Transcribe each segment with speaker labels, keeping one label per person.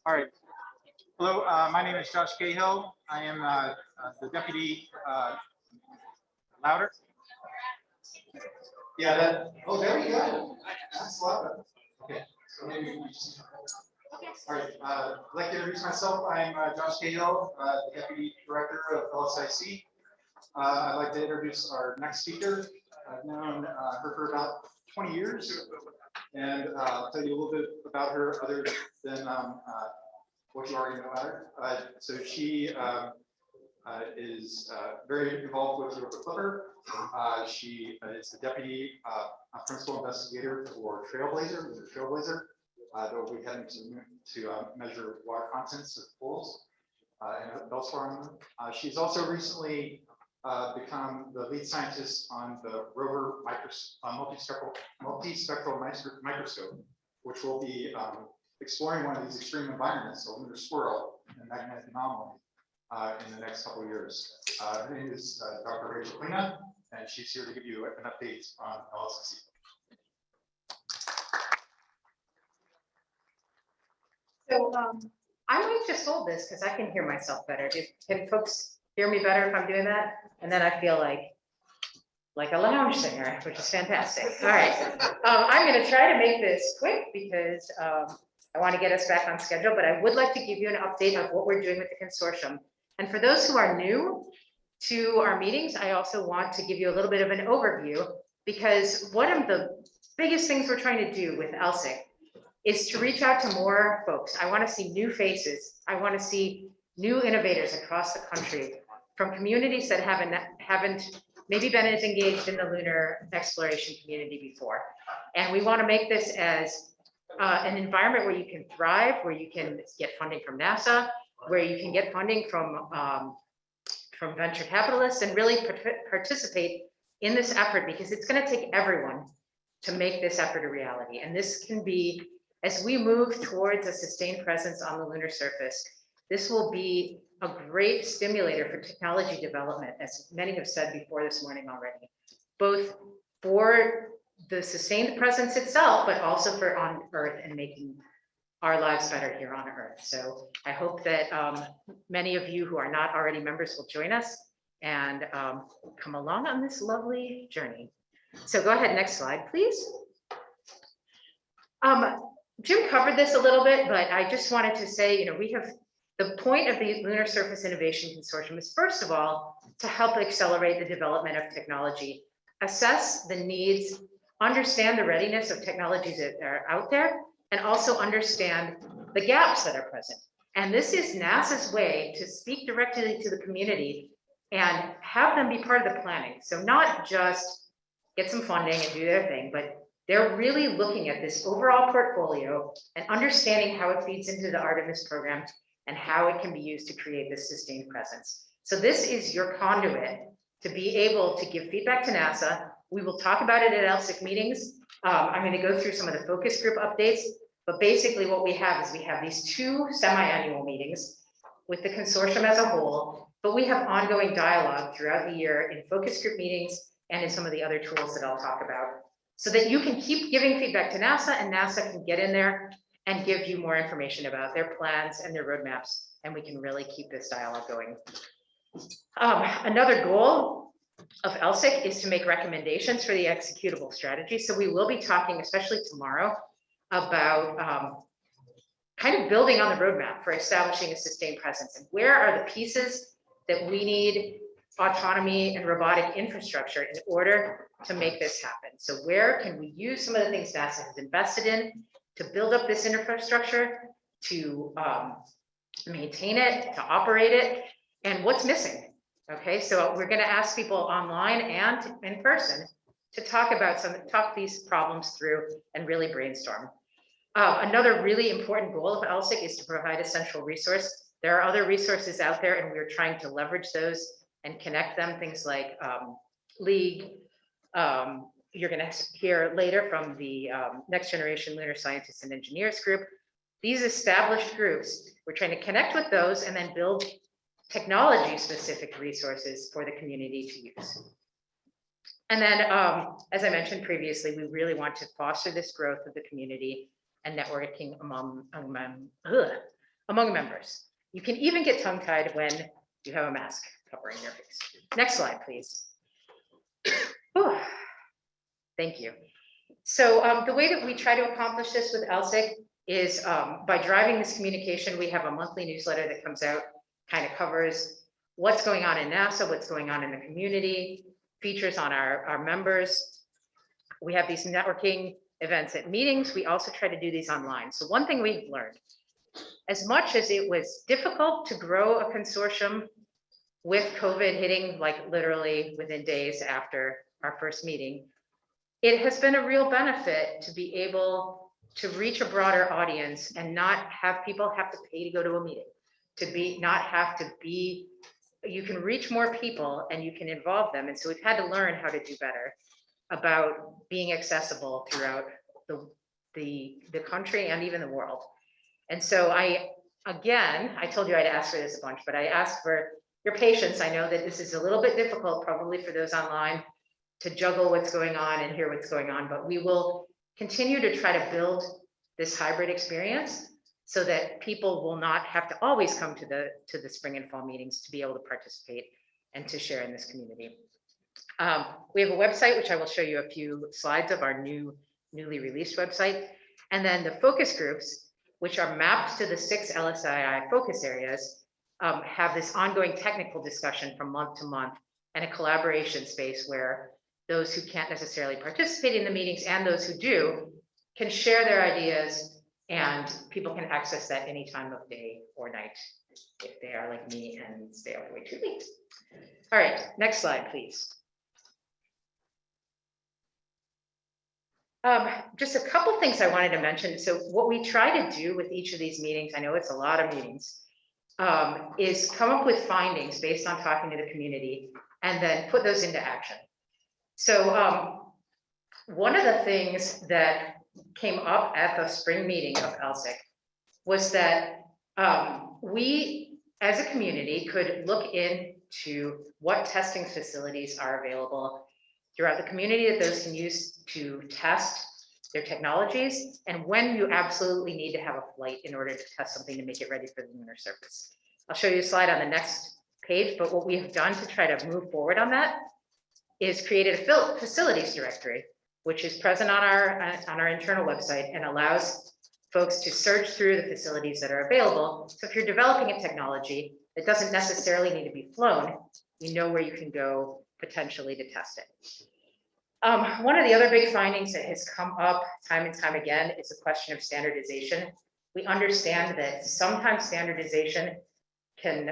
Speaker 1: All right. Hello, my name is Josh Cahill. I am the deputy. Louder? Yeah, that. Oh, there we go. That's louder. Okay. So maybe we just. All right. I'd like to introduce myself. I'm Josh Cahill, the deputy director of LSIC. I'd like to introduce our next speaker. I've known her for about 20 years, and I'll tell you a little bit about her other than what you already know about her. So she is very involved with Clipper. She is the deputy principal investigator for Trailblazer. They'll be heading to measure water contents of pools and elsewhere. She's also recently become the lead scientist on the rover multispectral microscope, which will be exploring one of these extreme environments, a lunar swirl and magnetic anomaly, in the next couple of years. Her name is Dr. Klima, and she's here to give you an update on LSIC.
Speaker 2: So I might just hold this because I can hear myself better. Can folks hear me better if I'm doing that? And then I feel like a lounge singer, which is fantastic. All right, I'm going to try to make this quick because I want to get us back on schedule, but I would like to give you an update of what we're doing with the consortium. And for those who are new to our meetings, I also want to give you a little bit of an overview, because one of the biggest things we're trying to do with LSIC is to reach out to more folks. I want to see new faces. I want to see new innovators across the country from communities that haven't maybe been as engaged in the lunar exploration community before. And we want to make this as an environment where you can thrive, where you can get funding from NASA, where you can get funding from venture capitalists and really participate in this effort, because it's going to take everyone to make this effort a reality. And this can be, as we move towards a sustained presence on the lunar surface, this will be a great stimulator for technology development, as many have said before this morning already, both for the sustained presence itself, but also for on Earth and making our lives better here on Earth. So I hope that many of you who are not already members will join us and come along on this lovely journey. So go ahead, next slide, please. Jim covered this a little bit, but I just wanted to say, we have the point of the Lunar Surface Innovation Consortium is, first of all, to help accelerate the development of technology, assess the needs, understand the readiness of technologies that are out there, and also understand the gaps that are present. And this is NASA's way to speak directly to the community and have them be part of the planning. So not just get some funding and do their thing, but they're really looking at this overall portfolio and understanding how it feeds into the Artemis program and how it can be used to create this sustained presence. So this is your conduit to be able to give feedback to NASA. We will talk about it at LSIC meetings. I'm going to go through some of the focus group updates, but basically what we have is we have these 2 semi-annual meetings with the consortium as a whole, but we have ongoing dialogue throughout the year in focus group meetings and in some of the other tools that I'll talk about, so that you can keep giving feedback to NASA and NASA can get in there and give you more information about their plans and their roadmaps, and we can really keep this dialogue going. Another goal of LSIC is to make recommendations for the executable strategy. So we will be talking, especially tomorrow, about kind of building on the roadmap for establishing a sustained presence, and where are the pieces that we need autonomy and robotic infrastructure in order to make this happen. So where can we use some of the things NASA has invested in to build up this infrastructure, to maintain it, to operate it, and what's missing? Okay, so we're going to ask people online and in person to talk these problems through and really brainstorm. Another really important goal of LSIC is to provide a central resource. There are other resources out there, and we're trying to leverage those and connect them. Things like League. You're going to hear later from the Next Generation Lunar Scientists and Engineers group. These established groups, we're trying to connect with those and then build technology-specific resources for the community to use. And then, as I mentioned previously, we really want to foster this growth of the community and networking among members. You can even get tongue-tied when you have a mask covering your face. Next slide, please. Whew. Thank you. So the way that we try to accomplish this with LSIC is by driving this communication. We have a monthly newsletter that comes out, kind of covers what's going on in NASA, what's going on in the community, features on our members. We have these networking events at meetings. We also try to do these online. So one thing we've learned, as much as it was difficult to grow a consortium with COVID hitting like literally within days after our first meeting, it has been a real benefit to be able to reach a broader audience and not have people have to pay to go to a meeting, you can reach more people and you can involve them. And so we've had to learn how to do better about being accessible throughout the country and even the world. And so I told you I'd ask for this a bunch, but I asked for your patience. I know that this is a little bit difficult, probably for those online, to juggle what's going on and hear what's going on, but we will continue to try to build this hybrid experience so that people will not have to always come to the spring and fall meetings to be able to participate and to share in this community. We have a website, which I will show you a few slides of our newly released website. And then the focus groups, which are mapped to the 6 LSII focus areas, have this ongoing technical discussion from month to month and a collaboration space where those who can't necessarily participate in the meetings and those who do can share their ideas, and people can access that any time of day or night if they are like me and stay all the way too late. All right, next slide, please. Just a couple things I wanted to mention. So what we try to do with each of these meetings, I know it's a lot of meetings, is come up with findings based on talking to the community and then put those into action. So one of the things that came up at the spring meeting of LSIC was that we as a community could look into what testing facilities are available throughout the community that those can use to test their technologies, and when you absolutely need to have a flight in order to test something to make it ready for the lunar surface. I'll show you a slide on the next page, but what we have done to try to move forward on that is created a facilities directory, which is present on our internal website and allows folks to search through the facilities that are available. So if you're developing a technology that doesn't necessarily need to be flown, you know where you can go potentially to test it. One of the other big findings that has come up time and time again is the question of standardization. We understand that sometimes standardization could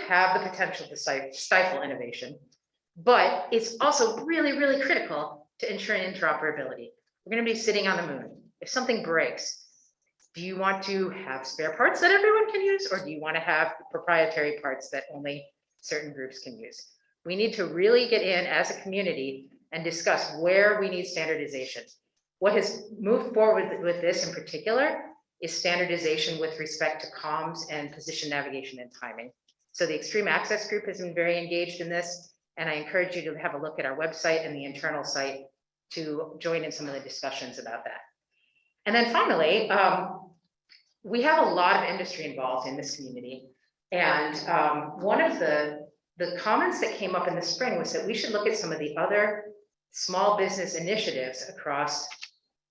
Speaker 2: have the potential to stifle innovation, but it's also really, really critical to ensuring interoperability. We're going to be sitting on the moon. If something breaks, do you want to have spare parts that everyone can use, or do you want to have proprietary parts that only certain groups can use? We need to really get in as a community and discuss where we need standardization. What has moved forward with this in particular is standardization with respect to comms and position navigation and timing. So the Extreme Access Group has been very engaged in this, and I encourage you to have a look at our website and the internal site to join in some of the discussions about that. And then finally, we have a lot of industry involved in this community. And one of the comments that came up in the spring was that we should look at some of the other small business initiatives across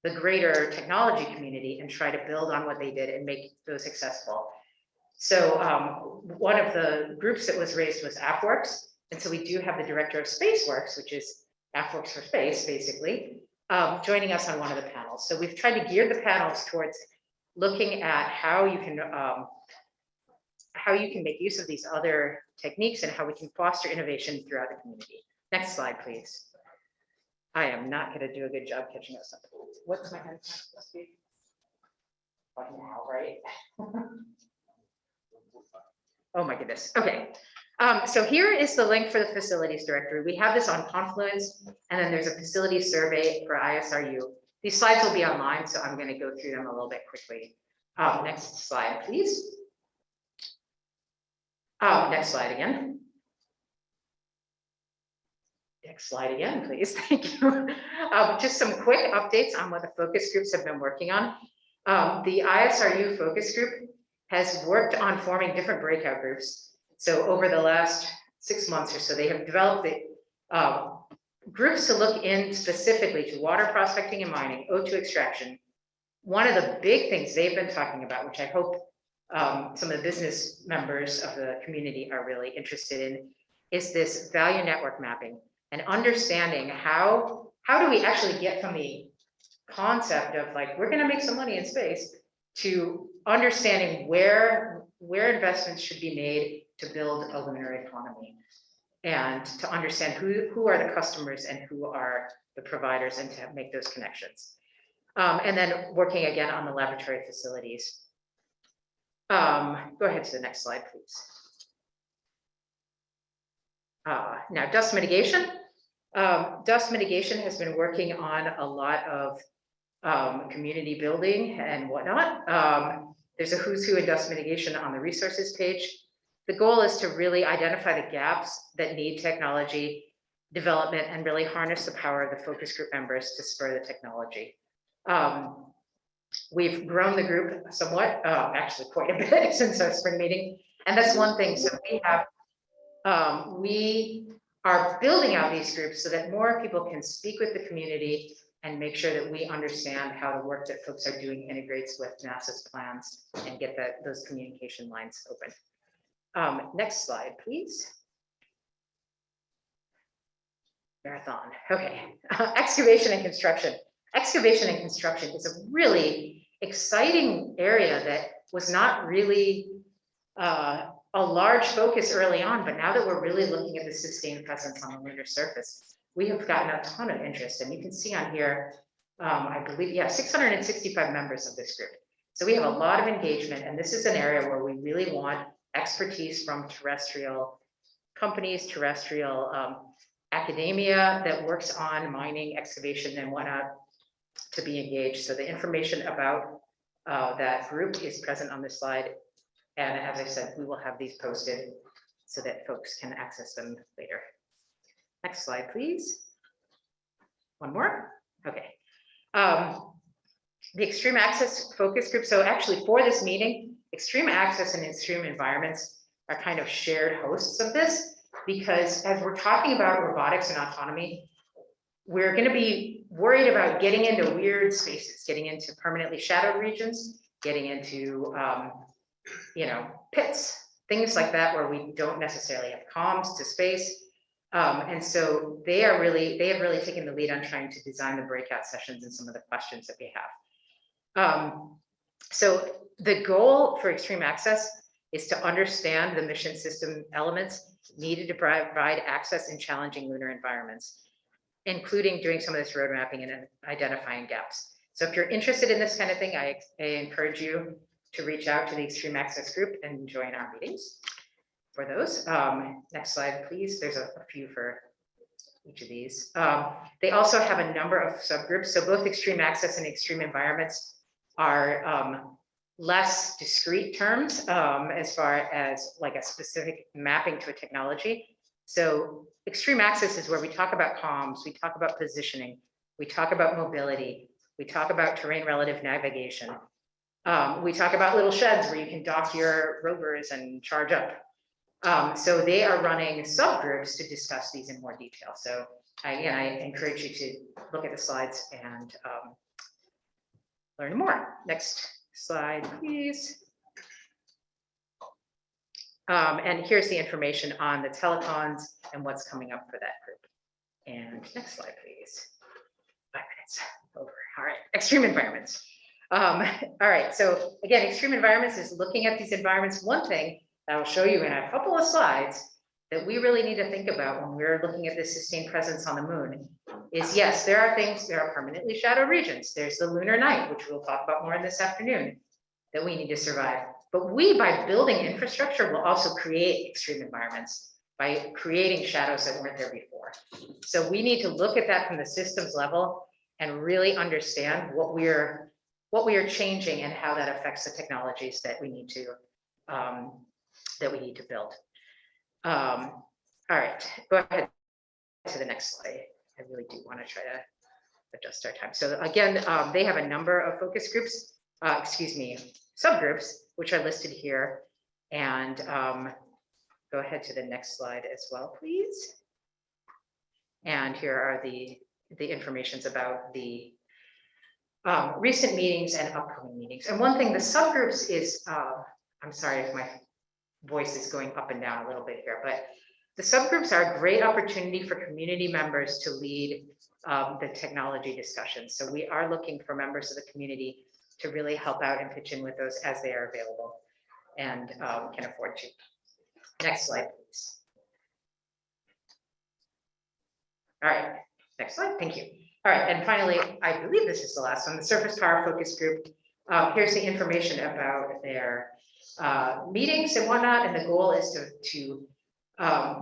Speaker 2: the greater technology community and try to build on what they did and make those accessible. So one of the groups that was raised was AFWorks. And so we do have the director of SpaceWorks, which is AFWorks for space, basically, joining us on one of the panels. So we've tried to gear the panels towards looking at how you can make use of these other techniques and how we can foster innovation throughout the community. Next slide, please. I am not going to do a good job catching us up. What's my hand supposed to be? By now, right? Oh my goodness. Okay. So here is the link for the facilities directory. We have this on Confluence, and then there's a facilities survey for ISRU. These slides will be online, so I'm going to go through them a little bit quickly. Next slide, please. Next slide again. Next slide again, please. Thank you. Just some quick updates on what the focus groups have been working on. The ISRU focus group has worked on forming different breakout groups. So over the last 6 months or so, they have developed the groups to look in specifically to water prospecting and mining, O2 extraction. One of the big things they've been talking about, which I hope some of the business members of the community are really interested in, is this value network mapping and understanding how do we actually get from the concept of like, we're going to make some money in space to understanding where investments should be made to build a lunar economy, and to understand who are the customers and who are the providers, and to make those connections. And then working again on the laboratory facilities. Go ahead to the next slide, please. Now, dust mitigation. Dust mitigation has been working on a lot of community building and whatnot. There's a who's who in dust mitigation on the resources page. The goal is to really identify the gaps that need technology development and really harness the power of the focus group members to spur the technology. We've grown the group somewhat, actually quite a bit since our spring meeting. And that's one thing. So we are building out these groups so that more people can speak with the community and make sure that we understand how the work that folks are doing integrates with NASA's plans and get those communication lines open. Next slide, please. Marathon. Okay. Excavation and construction. Excavation and construction is a really exciting area that was not really a large focus early on, but now that we're really looking at the sustained presence on the lunar surface, we have gotten a ton of interest. And you can see on here, I believe, yeah, 665 members of this group. So we have a lot of engagement, and this is an area where we really want expertise from terrestrial companies, terrestrial academia that works on mining, excavation, and whatnot to be engaged. So the information about that group is present on this slide. And as I said, we will have these posted so that folks can access them later. Next slide, please. One more. Okay. The extreme access focus group. So actually for this meeting, extreme access and extreme environments are kind of shared hosts of this, because as we're talking about robotics and autonomy, we're going to be worried about getting into weird spaces, getting into permanently shadowed regions, getting into, you know, pits, things like that, where we don't necessarily have comms to space. And so they have really taken the lead on trying to design the breakout sessions and some of the questions that we have. So the goal for extreme access is to understand the mission system elements needed to provide access in challenging lunar environments, including doing some of this road mapping and identifying gaps. So if you're interested in this kind of thing, I encourage you to reach out to the extreme access group and join our meetings for those. Next slide, please. There's a few for each of these. They also have a number of subgroups. So both extreme access and extreme environments are less discrete terms as far as like a specific mapping to a technology. So extreme access is where we talk about comms, we talk about positioning, we talk about mobility, we talk about terrain relative navigation. We talk about little sheds where you can dock your rovers and charge up. So they are running subgroups to discuss these in more detail. So I encourage you to look at the slides and learn more. Next slide, please. And here's the information on the telecons and what's coming up for that group. And next slide, please. 5 minutes over. All right, extreme environments. All right, so again, extreme environments is looking at these environments. One thing that I'll show you in a couple of slides that we really need to think about when we're looking at this sustained presence on the moon is, yes, there are permanently shadowed regions. There's the lunar night, which we'll talk about more in this afternoon, that we need to survive. But we, by building infrastructure, will also create extreme environments by creating shadows that weren't there before. So we need to look at that from the systems level and really understand what we are changing and how that affects the technologies that we need to build. All right, go ahead to the next slide. I really do want to try to adjust our time. So again, they have a number of focus groups. subgroups, which are listed here. And go ahead to the next slide as well, please. And here are the informations about the recent meetings and upcoming meetings. And one thing, the subgroups is, I'm sorry if my voice is going up and down a little bit here, but the subgroups are a great opportunity for community members to lead the technology discussions. So we are looking for members of the community to really help out and pitch in with those as they are available and can afford to. Next slide, please. All right, next slide, thank you. All right, and finally, I believe this is the last one, the Surface Power Focus Group. Here's the information about their meetings and whatnot, and the goal is to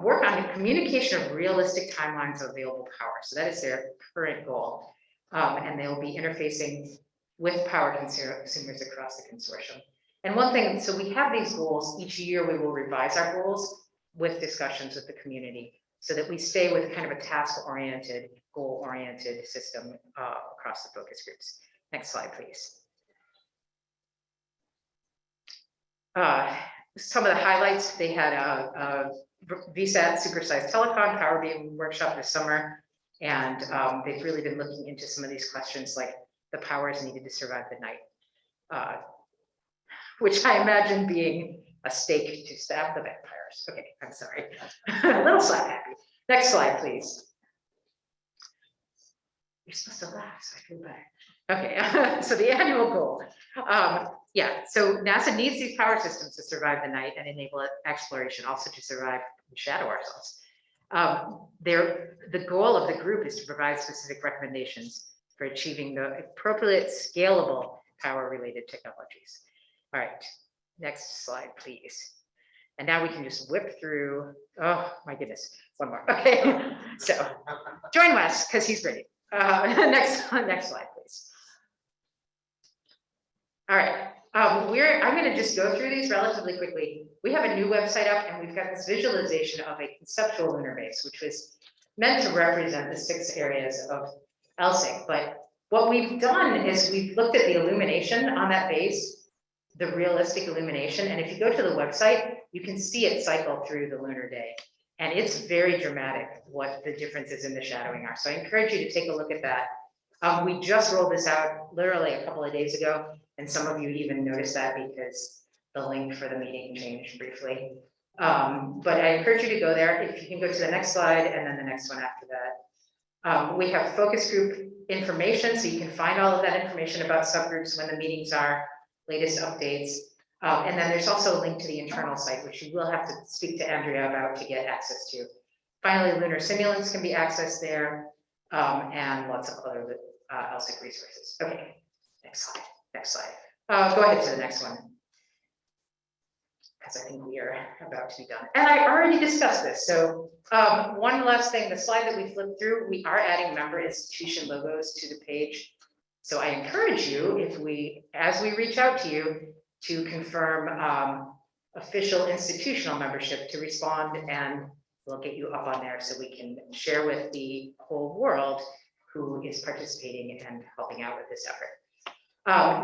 Speaker 2: work on the communication of realistic timelines of available power. So that is their current goal. And they'll be interfacing with power consumers across the consortium. And one thing, so we have these goals, each year we will revise our goals with discussions with the community so that we stay with kind of a task-oriented, goal-oriented system across the focus groups. Next slide, please. Some of the highlights, they had a VSAT supersized telecom power beam workshop this summer. And they've really been looking into some of these questions like the powers needed to survive the night, which I imagine being a stake to stab the vampires. Okay, I'm sorry, a little slap happy. Next slide, please. You're supposed to laugh, so I feel better. Okay, so the annual goal. Yeah, so NASA needs these power systems to survive the night and enable exploration, also to survive and shadow ourselves. The goal of the group is to provide specific recommendations for achieving the appropriate scalable power-related technologies. All right, next slide, please. And now we can just whip through, oh my goodness, one more. Okay, so join Wes, because he's great. Next slide, please. All right, I'm going to just go through these relatively quickly. We have a new website up, and we've got this visualization of a conceptual lunar base, which was meant to represent the 6 areas of LSIC. But what we've done is we've looked at the illumination on that base, the realistic illumination, and if you go to the website, you can see it cycle through the lunar day. And it's very dramatic what the differences in the shadowing are. So I encourage you to take a look at that. We just rolled this out literally a couple of days ago, and some of you even noticed that because the link for the meeting changed briefly. But I encourage you to go there. If you can go to the next slide and then the next one after that. We have focus group information, so you can find all of that information about subgroups, when the meetings are, latest updates. And then there's also a link to the internal site, which you will have to speak to Andrea about to get access to. Finally, lunar simulants can be accessed there, and lots of other LSIC resources. Okay, next slide. Go ahead to the next one, because I think we are about to be done. And I already discussed this. So one last thing, the slide that we flipped through, we are adding member institution logos to the page. So I encourage you, as we reach out to you, to confirm official institutional membership, to respond, and we'll get you up on there so we can share with the whole world who is participating and helping out with this effort.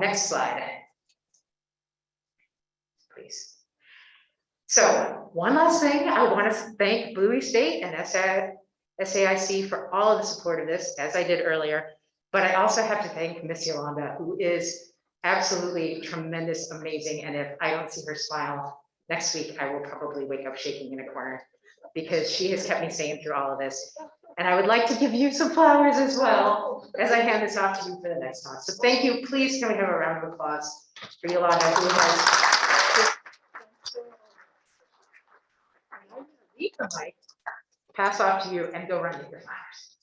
Speaker 2: Next slide, please. So one last thing, I want to thank Bowie State and SAIC for all of the support of this, as I did earlier, but I also have to thank Miss Yolanda, who is absolutely tremendous, amazing, and if I don't see her smile next week, I will probably wake up shaking in a corner, because she has kept me sane through all of this. And I would like to give you some flowers as well as I hand this off to you for the next talk. So thank you. Please, can we have a round of applause for Yolanda, who has leave the mic, pass off to you, and go run with your flowers.